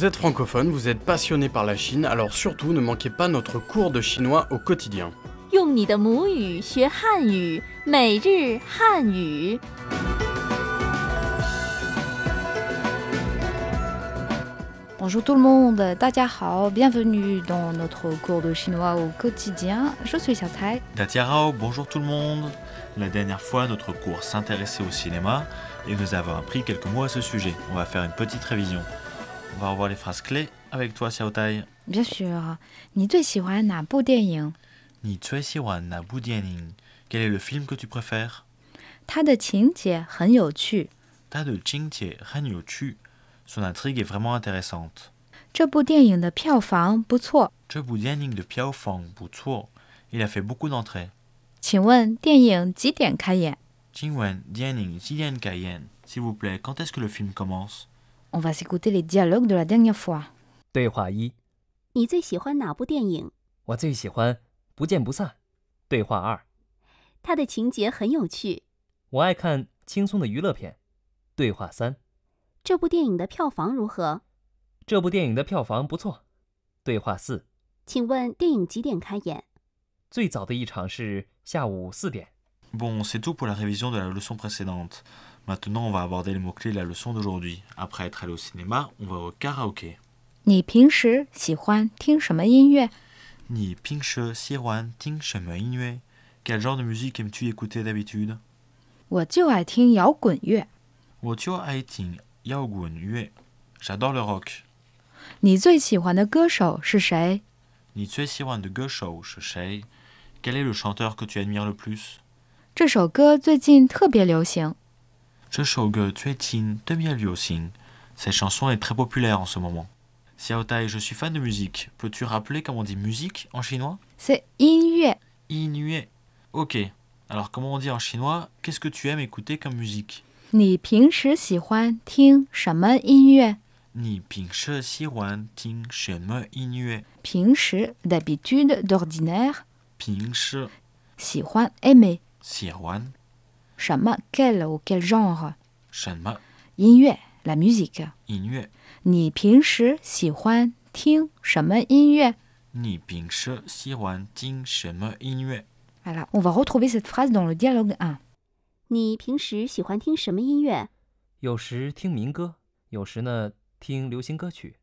Vous êtes francophone, vous êtes passionné par la Chine, alors surtout ne manquez pas notre cours de chinois au quotidien. 用你的母语学汉语，每日汉语。Bonjour tout le monde, 大家好, bienvenue dans notre cours de chinois au quotidien. Je suis Xiaotai. Datiarao, bonjour tout le monde. La dernière fois, notre cours s'intéressait au cinéma et nous avons appris quelques mots à ce sujet. On va faire une petite révision. On va revoir les phrases clés avec toi, Xiaotai. Bien sûr. 你最喜欢哪部电影? Ni最喜欢哪部电影? Quel est le film que tu préfères? 它的情节很有趣。它的情节很有趣. Son intrigue est vraiment intéressante. 这部电影的票房不错。这部电影的票房不错. Il a fait beaucoup d'entrées. 请问电影几点开演? 请问电影几点开演? S'il vous plaît, quand est-ce que le film commence? On va s'écouter les dialogues de la dernière fois. 对话一：你最喜欢哪部电影？我最喜欢《不见不散》。对话二：它的情节很有趣。我爱看轻松的娱乐片。对话三：这部电影的票房如何？这部电影的票房不错。对话四：请问电影几点开演？最早的一场是下午4点。 Bon, c'est tout pour la révision de la leçon précédente. Maintenant, on va aborder les mots-clés de la leçon d'aujourd'hui. Après être allé au cinéma, on va au karaoké. 你平时喜欢听什么音乐? Ni平时喜欢听什么音乐? Quel genre de musique aimes-tu écouter d'habitude? 我就爱听摇滚乐。我就爱听摇滚乐. J'adore le rock. 你最喜欢的歌手是谁? 你最喜欢的歌手是谁? Quel est le chanteur que tu admires le plus? 这首歌最近特别流行。这首歌最近特别流行. Cette chanson est très populaire en ce moment. Xiaotai, je suis fan de musique. Peux-tu rappeler comment on dit musique en chinois? C'est 音乐。音乐. Ok. Alors comment on dit en chinois? Qu'est-ce que tu aimes écouter comme musique? 你平时喜欢听什么音乐? 你平时喜欢听什么音乐? 平时 d'habitude, d'ordinaire. 平时喜欢 aimer. 喜欢什么 quel ou quel genre? 什么音乐 la musique. 音乐? 你平时喜欢听什么音乐? 你平时喜欢听什么音乐? Voilà, on va retrouver cette phrase dans le dialogue 1. 你平时喜欢听什么音乐？有时听民歌，有时呢听流行歌曲。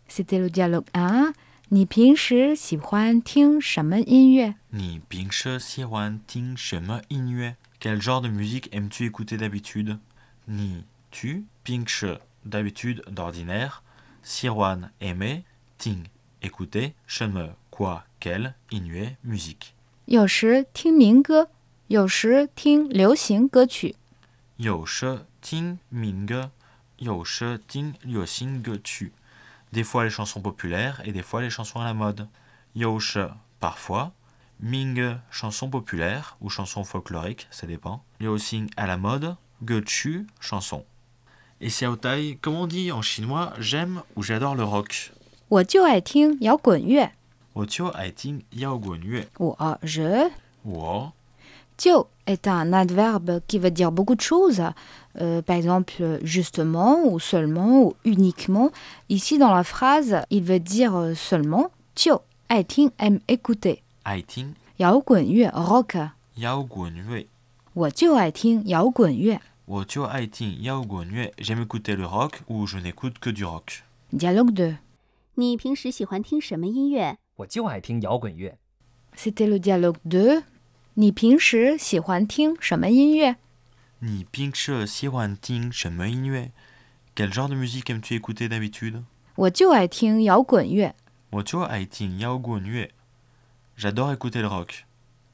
C'était le dialogue 1. 你平时喜欢听什么音乐? 你平时喜欢听什么音乐? Quel genre de musique aimes-tu écouter d'habitude? 你 tu 平时 d'habitude d'ordinaire 喜欢 aimer 听 écouter 什么 quoi quel 音乐 musique. 有时听民歌，有时听流行歌曲。有时听民歌，有时听流行歌曲. Des fois les chansons populaires et des fois les chansons à la mode. 有时 parfois, 民歌 chanson populaire ou chanson folklorique, ça dépend. 流行 à la mode, 歌曲 chanson. Et Xiaotai, comment on dit en chinois j'aime ou j'adore le rock? 我就爱听摇滚乐。我就爱听摇滚乐。我 je 我 就 est un adverbe qui veut dire beaucoup de choses. Par exemple, justement ou seulement ou uniquement. Ici, dans la phrase, il veut dire seulement. 就爱听 aime écouter. 爱听摇滚乐 rock. 摇滚乐。我就爱听摇滚乐。我就爱听摇滚乐. J'aime écouter le rock ou je n'écoute que du rock. Dialogue 2. 你平时喜欢听什么音乐？我就爱听摇滚乐。 C'était le dialogue 2. 你平时喜欢听什么音乐？你平时喜欢听什么音乐? Quel genre de musique aimes-tu écouter d'habitude? 我就爱听摇滚乐。我就爱听摇滚乐. J'adore écouter le rock.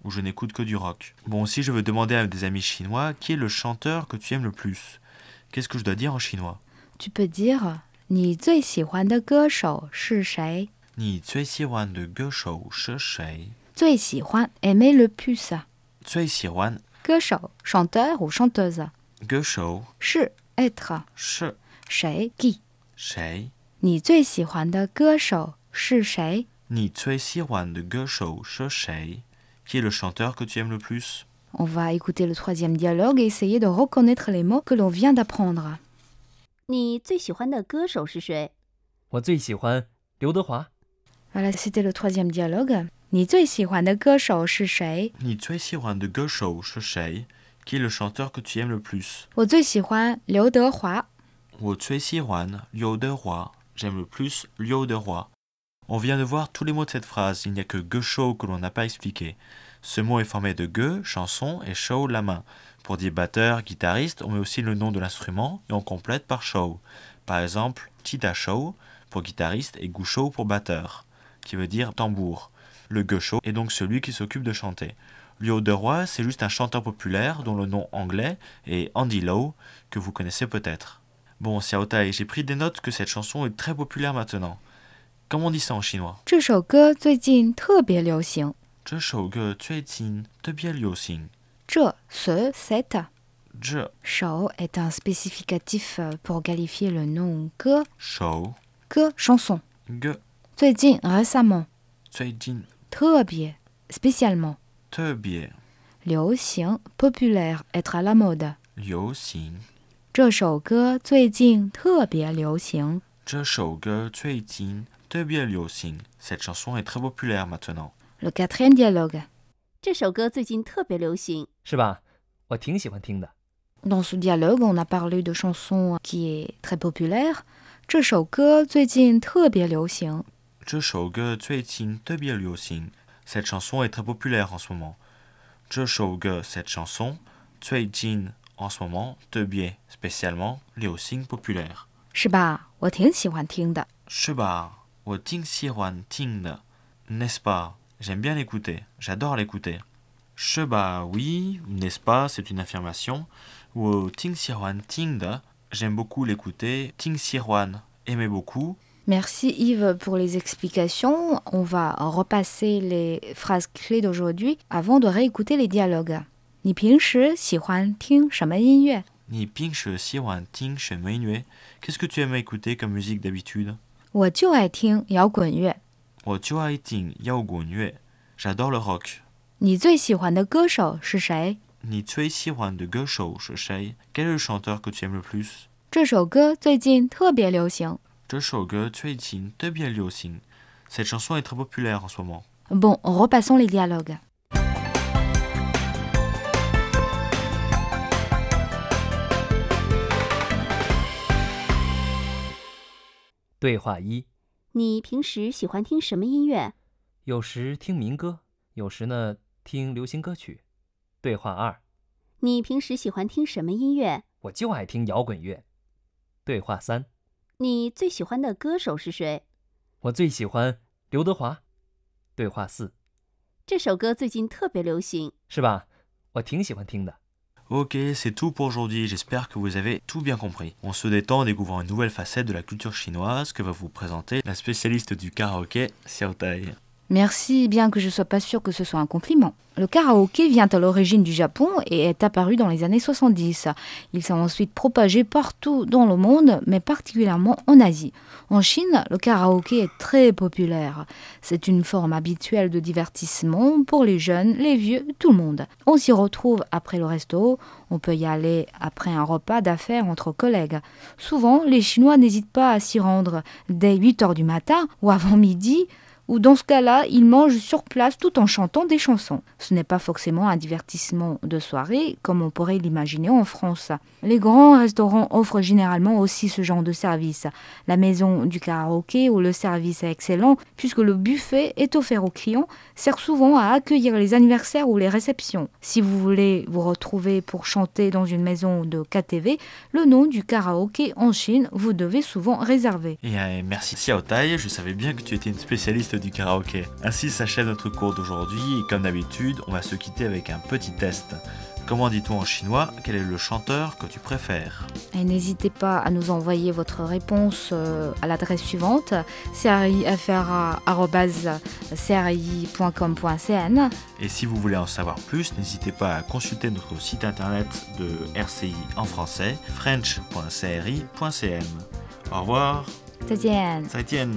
Ou je n'écoute que du rock. Bon, si je veux demander à des amis chinois qui est le chanteur que tu aimes le plus, qu'est-ce que je dois dire en chinois? Tu peux dire 你最喜欢的歌手是谁？你最喜欢的歌手是谁？最喜欢 aimer le plus. 最喜欢歌手 chanteur ou chanteuse. 歌手是 être. 是谁 qui. 谁？你最喜欢的歌手是谁？你最喜欢的歌手是谁? Qui est le chanteur que tu aimes le plus? On va écouter le troisième dialogue et essayer de reconnaître les mots que l'on vient d'apprendre. 你最喜欢的歌手是谁？我最喜欢刘德华。 Voilà, c'était le troisième dialogue. 你最喜欢的歌手是谁？你最喜欢的歌手是谁? Qui est le chanteur que tu aimes le plus? 我最喜欢刘德华。我最喜欢刘德华. J'aime le plus Liu de Roi. On vient de voir tous les mots de cette phrase, il n'y a que ge shou que l'on n'a pas expliqué. Ce mot est formé de ge, chanson, et shou, la main. Pour dire batteur, guitariste, on met aussi le nom de l'instrument et on complète par shou. Par exemple, chita shou pour guitariste et gu shou pour batteur, qui veut dire tambour. Le ge shou est donc celui qui s'occupe de chanter. Liu de Roi, c'est juste un chanteur populaire dont le nom anglais est Andy Lau, que vous connaissez peut-être. Bon, Xiao Tai, j'ai pris des notes que cette chanson est très populaire maintenant. Comment on dit ça en chinois? 这首歌最近特别流行。这首歌最近特别流行。这 ce, cette. 这 首 est un spécificatif pour qualifier le nom que. 首 Que, chanson. 歌 最近 récemment. 最近特别 spécialement. 特别流行 populaire, être à la mode. 流行。这首歌最近特别流行。这首歌最近特别流行。Cette chanson est très populaire maintenant. Le quatrième dialogue. 这首歌最近特别流行。是吧？我挺喜欢听的。 Dans ce dialogue, on a parlé de chansons qui est très populaire. 这首歌最近特别流行。这首歌最近特别流行。Cette chanson est très populaire en ce moment. 这首歌 cette chanson 最近 en ce moment 特别 spécialement 流行 populaire. 是吧？我挺喜欢听的。是吧？我挺喜欢听的。N'est-ce pas? J'aime bien l'écouter. J'adore l'écouter. 是吧? Oui, n'est-ce pas? C'est une affirmation. 我挺喜欢听的. J'aime beaucoup l'écouter. 挺喜欢 aimer beaucoup. Merci Yves pour les explications. On va repasser les phrases clés d'aujourd'hui avant de réécouter les dialogues. 你平时喜欢听什么音乐？你平时喜欢听什么音乐? Qu'est-ce que tu aimes écouter comme musique d'habitude? 我就爱听摇滚乐。我就爱听摇滚乐. J'adore le rock. 你最喜欢的歌手是谁？你最喜欢的歌手是谁? Quel est le chanteur que tu aimes le plus? 这首歌最近特别流行。这首歌最近特别流行. Cette chanson est très populaire en ce moment. Bon, repassons les dialogues. 对话一：你平时喜欢听什么音乐？有时听民歌，有时呢听流行歌曲。对话二：你平时喜欢听什么音乐？我就爱听摇滚乐。对话三：你最喜欢的歌手是谁？我最喜欢刘德华。对话四：这首歌最近特别流行。是吧？我挺喜欢听的。Ok, c'est tout pour aujourd'hui, j'espère que vous avez tout bien compris. On se détend en découvrant une nouvelle facette de la culture chinoise que va vous présenter la spécialiste du karaoké, Xiao Tai. Merci, bien que je ne sois pas sûre que ce soit un compliment. Le karaoké vient à l'origine du Japon et est apparu dans les années 70. Il s'est ensuite propagé partout dans le monde, mais particulièrement en Asie. En Chine, le karaoké est très populaire. C'est une forme habituelle de divertissement pour les jeunes, les vieux, tout le monde. On s'y retrouve après le resto, on peut y aller après un repas d'affaires entre collègues. Souvent, les Chinois n'hésitent pas à s'y rendre dès 8 heures du matin ou avant midi, ou dans ce cas-là, ils mangent sur place tout en chantant des chansons. Ce n'est pas forcément un divertissement de soirée, comme on pourrait l'imaginer en France. Les grands restaurants offrent généralement aussi ce genre de service. La maison du karaoké, où le service est excellent, puisque le buffet est offert aux clients, sert souvent à accueillir les anniversaires ou les réceptions. Si vous voulez vous retrouver pour chanter dans une maison de KTV, le nom du karaoké en Chine, vous devez souvent réserver. Et merci Xiao Tai, je savais bien que tu étais une spécialiste du karaoké. Ainsi s'achève notre cours d'aujourd'hui et comme d'habitude, on va se quitter avec un petit test. Comment dit-on en chinois? Quel est le chanteur que tu préfères? Et n'hésitez pas à nous envoyer votre réponse à l'adresse suivante crifra@cri.com.cn. Et si vous voulez en savoir plus, n'hésitez pas à consulter notre site internet de RCI en français, french.cri.cn. Au revoir. 再见。再见。